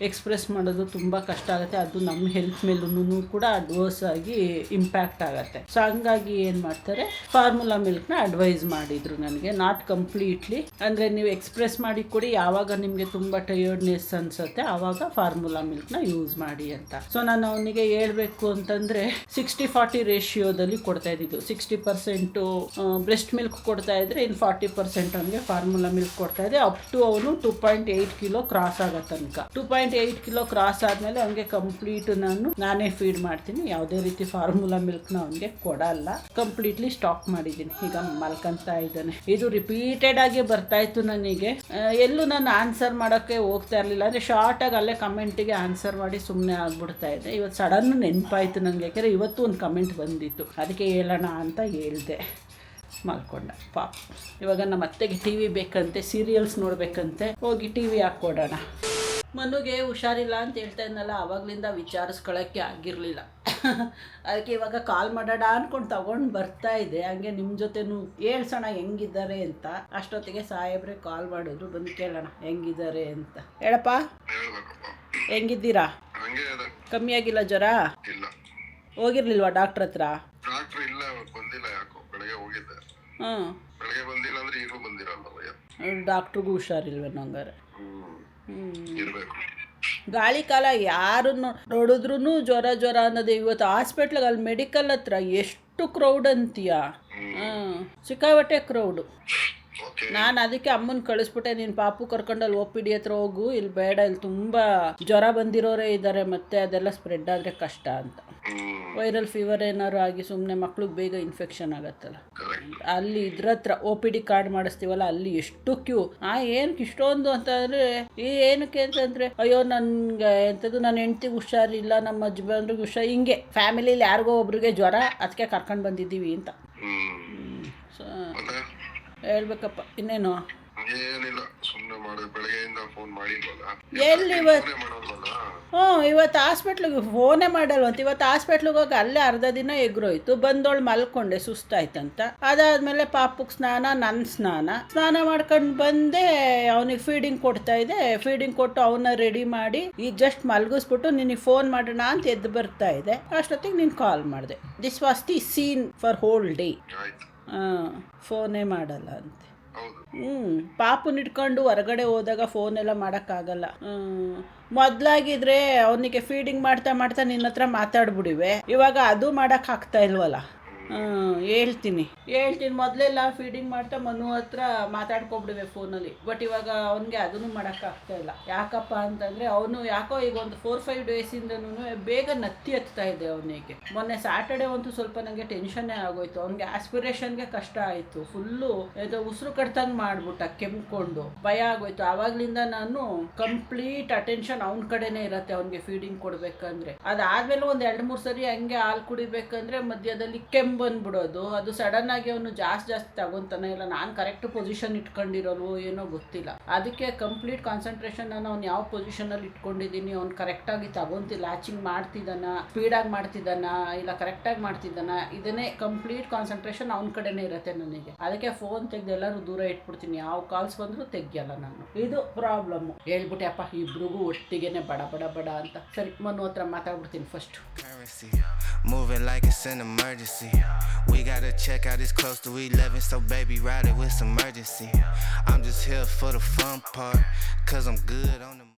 ಎಕ್ಸ್ಪ್ರೆಸ್ ಮಾಡೋದು ತುಂಬ ಕಷ್ಟ ಆಗುತ್ತೆ. ಅದು ನಮ್ಮ ಹೆಲ್ತ್ ಮೇಲೂ ಕೂಡ ಅಡ್ವರ್ಸ್ ಆಗಿ ಇಂಪ್ಯಾಕ್ಟ್ ಆಗುತ್ತೆ. ಸೊ ಹಂಗಾಗಿ ಏನು ಮಾಡ್ತಾರೆ, ಫಾರ್ಮುಲಾ ಮಿಲ್ಕ್ನ ಅಡ್ವೈಸ್ ಮಾಡಿದರು ನನಗೆ. ನಾಟ್ ಕಂಪ್ಲೀಟ್ಲಿ, ಅಂದರೆ ನೀವು ಎಕ್ಸ್ಪ್ರೆಸ್ ಮಾಡಿ ಕೊಡಿ, ಯಾವಾಗ ನಿಮಗೆ ತುಂಬ ಟಯರ್ಡ್ನೆಸ್ ಅನಿಸುತ್ತೆ ಆವಾಗ ಫಾರ್ಮುಲಾ ಮಿಲ್ಕ್ನ ಯೂಸ್ ಮಾಡಿ ಅಂತ. ಸೊ ನಾನು ಅವನಿಗೆ ಹೇಳ್ಬೇಕು ಅಂತಂದರೆ 60-40 ರೇಷಿಯೋದಲ್ಲಿ ಕೊಡ್ತಾ ಇದ್ದಿದ್ದು. 60% ಬ್ರೆಸ್ಟ್ ಮಿಲ್ಕ್ ಕೊಡ್ತಾ ಇದ್ದರೆ ಇನ್ನು 40% ಅವನಿಗೆ ಫಾರ್ಮುಲಾ ಮಿಲ್ಕ್ ಕೊಡ್ತಾ ಇದೆ. ಅಪ್ ಟು ಅವನು 2.8 kg ಕ್ರಾಸ್ ಆಗೋ ತನಕ. 2.8 kg ಕ್ರಾಸ್ ಆದಮೇಲೆ ಅವನಿಗೆ ಕಂಪ್ಲೀಟ್ ನಾನೇ ಫೀಡ್ ಮಾಡ್ತೀನಿ. ಯಾವುದೇ ರೀತಿ ಫಾರ್ಮುಲಾ ಮಿಲ್ಕ್ನ ಅವನಿಗೆ ಕೊಡಲ್ಲ. ಕಂಪ್ಲೀಟ್ಲಿ ಸ್ಟಾಪ್ ಮಾಡಿದ್ದೀನಿ. ಈಗ ಮಲ್ಕೊಂತಾ ಇದ್ದಾನೆ. ಇದು ರಿಪೀಟೆಡ್ ಆಗಿ ಬರ್ತಾ ಇತ್ತು ನನಗೆ. ಎಲ್ಲೂ ನಾನು ಆನ್ಸರ್ ಮಾಡೋಕ್ಕೆ ಹೋಗ್ತಾ ಇರಲಿಲ್ಲ. ಅಂದರೆ ಶಾರ್ಟಾಗಿ ಅಲ್ಲೇ ಕಮೆಂಟಿಗೆ ಆನ್ಸರ್ ಮಾಡಿ ಸುಮ್ಮನೆ ಆಗ್ಬಿಡ್ತಾ ಇದೆ. ಇವತ್ತು ಸಡನ್ ನೆನಪಾಯಿತು ನನಗೆ, ಯಾಕೆಂದರೆ ಇವತ್ತು ಒಂದು ಕಮೆಂಟ್ ಬಂದಿತ್ತು, ಅದಕ್ಕೆ ಹೇಳೋಣ ಅಂತ ಹೇಳಿದೆ. ಮಲ್ಕೊಂಡ ಪಾಪ. ಇವಾಗ ನಮ್ಮ ಅತ್ತೆಗೆ ಟಿ ವಿ ಬೇಕಂತೆ, ಸೀರಿಯಲ್ಸ್ ನೋಡಬೇಕಂತೆ, ಹೋಗಿ ಟಿ ವಿ ಹಾಕ್ಕೊಡೋಣ. ಮನುಗೆ ಹುಷಾರಿಲ್ಲ ಅಂತ ಹೇಳ್ತಾ ಇದ್ನಲ್ಲ, ಆವಾಗಲಿಂದ ವಿಚಾರಿಸ್ಕೊಳ್ಳೋಕ್ಕೆ ಆಗಿರಲಿಲ್ಲ. ಅದಕ್ಕೆ ಇವಾಗ ಕಾಲ್ ಮಾಡೋಣ ಅಂದ್ಕೊಂಡು ತಗೊಂಡು ಬರ್ತಾ ಇದೆ. ಹಂಗೆ ನಿಮ್ಮ ಜೊತೆನೂ ಹೇಳ್ಸೋಣ ಹೆಂಗಿದ್ದಾರೆ ಅಂತ. ಅಷ್ಟೊತ್ತಿಗೆ ಸಾಹೇಬ್ರೆ ಕಾಲ್ ಮಾಡಿದ್ರು, ಬಂದು ಕೇಳೋಣ ಹೆಂಗಿದ್ದಾರೆ ಅಂತ. ಹೇಳಪ್ಪ, ಹೆಂಗಿದ್ದೀರಾ? ಕಮ್ಮಿ ಆಗಿಲ್ಲ ಜ್ವರ? ಹೋಗಿರ್ಲಿಲ್ವಾ ಡಾಕ್ಟ್ರ್ ಹತ್ರ? ಡಾಕ್ಟ್ರಿಗೂ ಹುಷಾರಿಲ್ವೇನೋ ಹಂಗಾರೆ. ಗಾಳಿ ಕಾಲ ಯಾರು ನೋಡಿದ್ರು ಜ್ವರ ಅನ್ನೋದು. ಇವತ್ತು ಹಾಸ್ಪಿಟ್ಲಿಗೆ ಅಲ್ಲಿ ಮೆಡಿಕಲ್ ಹತ್ರ ಎಷ್ಟು ಕ್ರೌಡ್ ಅಂತೀಯ, ಸಿಕ್ಕಾಪಟ್ಟೆ ಕ್ರೌಡು. ನಾನು ಅದಕ್ಕೆ ಅಮ್ಮನ ಕಳಿಸ್ಬಿಟ್ಟೆ, ನೀನು ಪಾಪು ಕರ್ಕೊಂಡಲ್ಲಿ OPD ಹತ್ರ ಹೋಗು, ಇಲ್ಲಿ ಬೇಡ, ಇಲ್ಲಿ ತುಂಬ ಜ್ವರ ಬಂದಿರೋರೇ ಇದ್ದಾರೆ, ಮತ್ತೆ ಅದೆಲ್ಲ ಸ್ಪ್ರೆಡ್ ಆದರೆ ಕಷ್ಟ ಅಂತ. ವೈರಲ್ ಫೀವರ್ ಏನಾದ್ರು ಆಗಿ ಸುಮ್ಮನೆ ಮಕ್ಳಿಗೆ ಬೇಗ ಇನ್ಫೆಕ್ಷನ್ ಆಗತ್ತಲ್ಲ. ಅಲ್ಲಿ ಇದ್ರ ಹತ್ರ OPD ಕಾರ್ಡ್ ಮಾಡಿಸ್ತೀವಲ್ಲ, ಅಲ್ಲಿ ಎಷ್ಟು ಕ್ಯೂ. ಏನಕ್ಕೆ ಇಷ್ಟೊಂದು ಅಂತಂದರೆ, ಏನಕ್ಕೆ ಅಂತಂದರೆ, ಅಯ್ಯೋ ನನಗೆ ಎಂಥದ್ದು, ನನ್ನ ಹೆಂಡ್ತಿಗೆ ಹುಷಾರಿಲ್ಲ, ನಮ್ಮ ಹಸ್ಬೆಂಡ್ರಿಗೆ ಹುಷಾರು, ಹಿಂಗೆ ಫ್ಯಾಮಿಲಿಲಿ ಯಾರಿಗೋ ಒಬ್ರಿಗೆ ಜ್ವರ, ಅದಕ್ಕೆ ಕರ್ಕೊಂಡು ಬಂದಿದ್ದೀವಿ ಅಂತ. ಹೇಳ್ಬೇಕಪ್ಪ, ಇನ್ನೇನು? ಏನಿಲ್ಲ, ಸುಮ್ಮನೆ ಮಾಡಿದೆ. ಬೆಳಗ್ಗೆಯಿಂದ ಫೋನ್ ಮಾಡಿಲ್ವಲ್ಲ. ಎಲ್ಲಿ ಇವತ್ತು ಹಾಸ್ಪಿಟ್ಲಿಗೆ ಫೋನೇ ಮಾಡಲ್ವಂತ. ಇವತ್ತು ಹಾಸ್ಪಿಟ್ಲಿಗೆ ಹೋಗಿ ಅಲ್ಲೇ ಅರ್ಧ ದಿನ ಎಗ್ರೋಯ್ತು. ಬಂದೋಳು ಮಲ್ಕೊಂಡೆ, ಸುಸ್ತಾಯ್ತಂತ. ಅದಾದಮೇಲೆ ಪಾಪುಗೆ ಸ್ನಾನ, ನನ್ನ ಸ್ನಾನ ಮಾಡ್ಕೊಂಡು ಬಂದೆ. ಅವನಿಗೆ ಫೀಡಿಂಗ್ ಕೊಡ್ತಾ ಇದೆ. ಫೀಡಿಂಗ್ ಕೊಟ್ಟು ಅವನ್ನ ರೆಡಿ ಮಾಡಿ ಈಗ ಜಸ್ಟ್ ಮಲಗಿಸ್ಬಿಟ್ಟು ನಿನಗೆ ಫೋನ್ ಮಾಡೋಣ ಅಂತ ಎದ್ದು ಬರ್ತಾ ಇದೆ. ಅಷ್ಟೊತ್ತಿಗೆ ನೀನು ಕಾಲ್ ಮಾಡಿದೆ. This was the scene for whole day. ಫೋನೇ ಮಾಡಲ್ಲ ಅಂತೆ. ಪಾಪುನ ಇಟ್ಕೊಂಡು ಹೊರಗಡೆ ಹೋದಾಗ ಫೋನ್ ಎಲ್ಲ ಮಾಡೋಕ್ಕಾಗಲ್ಲ. ಮೊದಲಾಗಿದ್ರೆ ಅವನಿಗೆ ಫೀಡಿಂಗ್ ಮಾಡ್ತಾ ನಿನ್ನ ಹತ್ರ ಮಾತಾಡ್ಬಿಡಿವೆ. ಇವಾಗ ಅದು ಮಾಡೋಕ್ಕಾಗ್ತಾ ಇಲ್ವಲ್ಲ. ಹೇಳ್ತೀನಿ ಮೊದಲೆಲ್ಲ ಫೀಡಿಂಗ್ ಮಾಡ್ತಾ ಮನು ಹತ್ರ ಮಾತಾಡ್ಕೊಬಿಡುವೆ ಫೋನಲ್ಲಿ. ಬಟ್ ಇವಾಗ ಅವನಿಗೆ ಅದನ್ನು ಮಾಡೋಕ್ಕಾಗ್ತಾ ಇಲ್ಲ. ಯಾಕಪ್ಪ ಅಂತಂದರೆ ಅವನು ಯಾಕೋ ಈಗ ಒಂದು 4-5 ಡೇಸಿಂದನೂ ಬೇಗ ನತ್ತಿ ಹತ್ತಾ ಇದೆ ಅವನಿಗೆ. ಮೊನ್ನೆ ಸ್ಯಾಟರ್ಡೆ ಅಂತೂ ಸ್ವಲ್ಪ ನನಗೆ ಟೆನ್ಷನ್ನೇ ಆಗೋಯ್ತು. ಅವನಿಗೆ ಆಸ್ಪಿರೇಷನ್ಗೆ ಕಷ್ಟ ಆಯಿತು. ಫುಲ್ಲು ಇದು ಉಸಿರು ಕಟ್ತಂಗೆ ಮಾಡ್ಬಿಟ್ಟ, ಕೆಮ್ಕೊಂಡು ಭಯ ಆಗೋಯ್ತು. ಆವಾಗಲಿಂದ ನಾನು ಕಂಪ್ಲೀಟ್ ಅಟೆನ್ಷನ್ ಅವನ ಕಡೆನೇ ಇರುತ್ತೆ ಅವನಿಗೆ ಫೀಡಿಂಗ್ ಕೊಡಬೇಕಂದ್ರೆ. ಅದಾದಮೇಲೆ ಒಂದು 2-3 ಸರಿ ಹಂಗೆ ಹಾಲು ಕುಡಿಬೇಕಂದ್ರೆ ಮಧ್ಯದಲ್ಲಿ ಕೆಮ್ಮು ಬಂದ್ಬಿಡೋದು. ಅದು ಸಡನ್ ಆಗಿ ಅವನು ಜಾಸ್ತಿ ತಗೊಂತಾನೆ, ಇಲ್ಲ ನಾನು ಕರೆಕ್ಟ್ ಪೊಸಿಷನ್ ಇಟ್ಕೊಂಡಿರೋನು ಏನೋ ಗೊತ್ತಿಲ್ಲ. ಅದಕ್ಕೆ ಕಂಪ್ಲೀಟ್ ಕಾನ್ಸಂಟ್ರೇಷನ್ ನಾನು ಅವ್ನು ಯಾವ ಪೊಸಿಷನಲ್ಲಿ ಇಟ್ಕೊಂಡಿದ್ದೀನಿ, ಅವ್ನು ಕರೆಕ್ಟಾಗಿ ತಗೊಂತಿಲ್ಲ, ಲ್ಯಾಚಿಂಗ್ ಮಾಡ್ತಿದ್ದಾನ, ಸ್ಪೀಡಾಗಿ ಮಾಡ್ತಿದ್ದಾನ, ಇಲ್ಲ ಕರೆಕ್ಟಾಗಿ ಮಾಡ್ತಿದ್ದಾನ, ಇದನ್ನೇ ಕಂಪ್ಲೀಟ್ ಕಾನ್ಸಂಟ್ರೇಷನ್ ಅವ್ನ ಕಡೆನೇ ಇರುತ್ತೆ ನನಗೆ. ಅದಕ್ಕೆ ಫೋನ್ ತೆಗೆದು ಎಲ್ಲರೂ ದೂರ ಇಟ್ಬಿಡ್ತೀನಿ, ಯಾವ ಕಾಲ್ಸ್ ಬಂದರೂ ತೆಗಿಯಲ್ಲ ನಾನು. ಇದು ಪ್ರಾಬ್ಲಮ್. ಹೇಳ್ಬಿಟ್ಟೆ ಅಪ್ಪ ಇಬ್ರಿಗೂ ಒಟ್ಟಿಗೆನೆ ಬಡ ಅಂತ. ಸರಿ, ಮನು ಹತ್ರ ಮಾತಾಡ್ಬಿಡ್ತೀನಿ first. Moving like it's an emergency. We gotta check out, it's close to 11, so baby ride it with some urgency. I'm just here for the fun part, cause I'm good on the